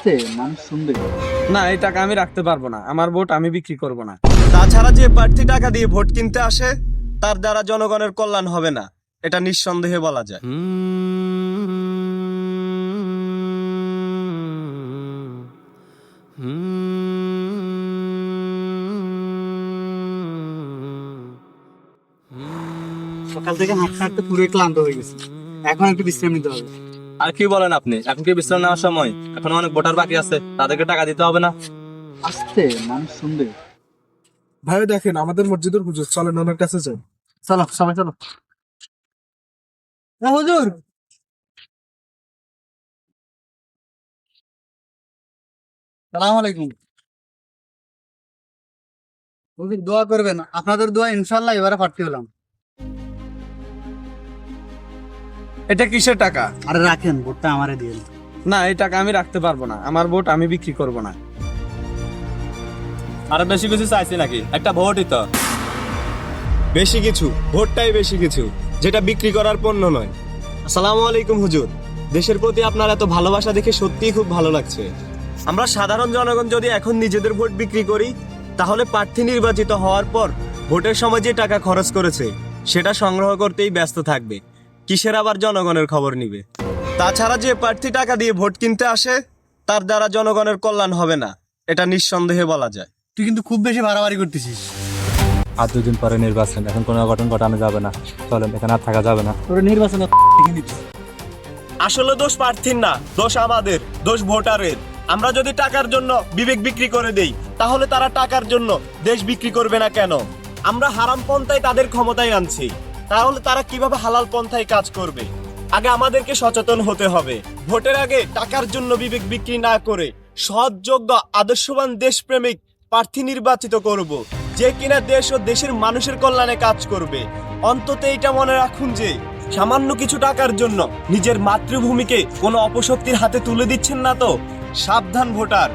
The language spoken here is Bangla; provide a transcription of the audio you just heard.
আসছে, মানুষ শুনবে। না, এই টাকা আমি রাখতে পারবো না। আমার ভোট আমি বিক্রি করব না। তাছাড়া যে প্রার্থী টাকা দিয়ে ভোট কিনতে আসে তার দ্বারা জনগণের কল্যাণ হবে না, এটা নিঃসন্দেহে বলা যায়। সকাল থেকে হাঁটতে হাঁটতে পুরোই ক্লান্ত হয়ে গেছি, এখন একটু বিশ্রাম নিতে হবে। আর কি বলেন আপনি? এখন কি বিশ্রাম নেওয়ার সময়? এখন অনেক ভোটার বাকি আছে, তাদেরকে টাকা দিতে হবে না? আসছে, মানুষ শুনবে। ভাই দেখেন আমাদের মসজিদের হুজুর, চলেন ওনার কাছে যাই। চলো সবাই চলো। হুজুর, সালাম আলাইকুম। হুজুর দোয়া করবেন, আপনাদের দোয়া ইনশাল্লাহ এবারে প্রার্থী হলাম। এটা কিসের টাকা? আরে রাখেন, ভোটটা আমারে দিয়ে দিন। না, এই টাকা আমি রাখতে পারবো না। আমার ভোট আমি বিক্রি করব না। আর বেশি কিছু চাইছি নাকি? একটা ভোটই তো। বেশি কিছু, ভোটটাই বেশি কিছু, যেটা বিক্রি করার পণ্য নয়। আসসালামু আলাইকুম হুজুর, দেশের প্রতি আপনার এত ভালোবাসা দেখে সত্যিই খুব ভালো লাগছে। আমরা সাধারণ জনগণ যদি এখন নিজেদের ভোট বিক্রি করি, তাহলে প্রার্থী নির্বাচিত হওয়ার পর ভোটের সময় যে টাকা খরচ করেছে সেটা সংগ্রহ করতেই ব্যস্ত থাকবে। কিসের আবার জনগণের খবর নিবে? তাছাড়া যে প্রার্থী টাকা দিয়ে ভোট কিনতে আসে তার দ্বারা জনগণের কল্যাণ হবে না, এটা নিঃসন্দেহে বলা যায়। তুই কিন্তু খুব বেশি বাড়াবাড়ি করতেছিস। আর 2 দিন পরে নির্বাচন, এখন কোনো অঘটন ঘটানো যাবে না। চলেন, এখানে আর থাকা যাবে না। তোর নির্বাচনে নিচ্ছি। আসলে দোষ প্রার্থীর না, দোষ আমাদের, দোষ ভোটারের। আমরা যদি টাকার জন্য বিবেক বিক্রি করে দেই, তাহলে তারা টাকার জন্য দেশ বিক্রি করবে না কেন? আমরা হারাম পন্থায় তাদের ক্ষমতায় আনছি, তাহলে তারা কিভাবে হালাল পন্থায় কাজ করবে? আগে আমাদেরকে সচেতন হতে হবে। ভোটের আগে টাকার জন্য বিবেক বিক্রি না করে সৎ, যোগ্য, আদর্শবান, দেশপ্রেমিক প্রার্থী নির্বাচিত করব, যে কিনা দেশ ও দেশের মানুষের কল্যাণে কাজ করবে। অন্তত এইটা মনে রাখুন যে সামান্য কিছু টাকার জন্য নিজের মাতৃভূমিকে কোনো অপশক্তির হাতে তুলে দিচ্ছেন না তো। সাবধান ভোটার।